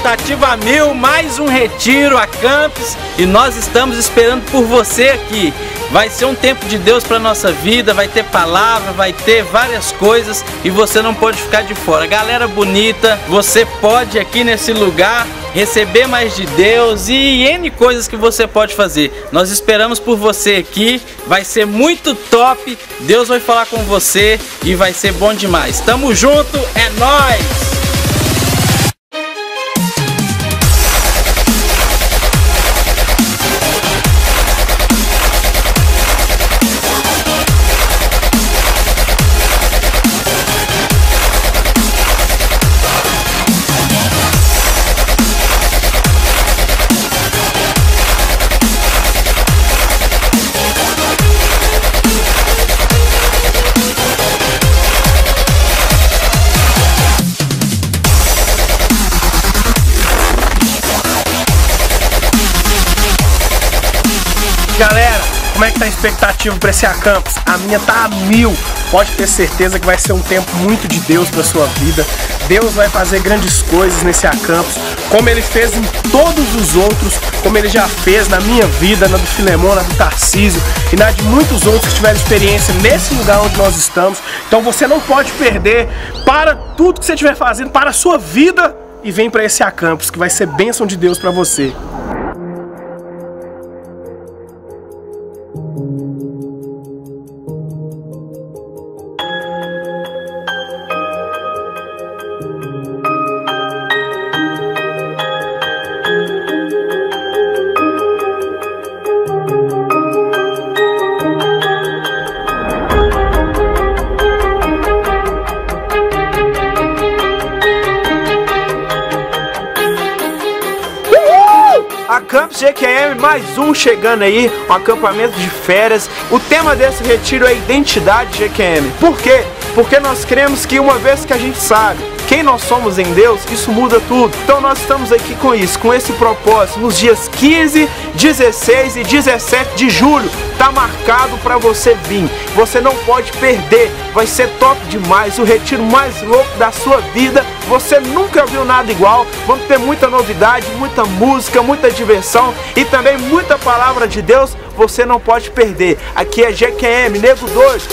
expectativa a mil, mais um retiro a Campos e nós estamos esperando por você aqui. Vai ser um tempo de Deus para nossa vida, vai ter palavra, vai ter várias coisas e você não pode ficar de fora. Galera bonita, você pode aqui nesse lugar receber mais de Deus e N coisas que você pode fazer. Nós esperamos por você aqui, vai ser muito top, Deus vai falar com você e vai ser bom demais. Tamo junto, é nóis! Galera, como é que tá a expectativa para esse Acampus? A minha tá a 1000. Pode ter certeza que vai ser um tempo muito de Deus para sua vida. Deus vai fazer grandes coisas nesse Acampus, como Ele fez em todos os outros, como Ele já fez na minha vida, na do Filemon, na do Tarcísio e na de muitos outros que tiveram experiência nesse lugar onde nós estamos. Então você não pode perder. Para tudo que você estiver fazendo, para a sua vida e vem para esse Acampus, que vai ser bênção de Deus para você. Acampus GQM, mais um chegando aí, um acampamento de férias. O tema desse retiro é identidade GQM. Por quê? Porque nós cremos que uma vez que a gente sabe quem nós somos em Deus, isso muda tudo. Então nós estamos aqui com isso, com esse propósito, nos dias 15, 16 e 17 de julho. Tá marcado para você vir. Você não pode perder. Vai ser top demais, o retiro mais louco da sua vida. Você nunca viu nada igual. Vamos ter muita novidade, muita música, muita diversão e também muita palavra de Deus. Você não pode perder. Aqui é GQM, Nego Doido.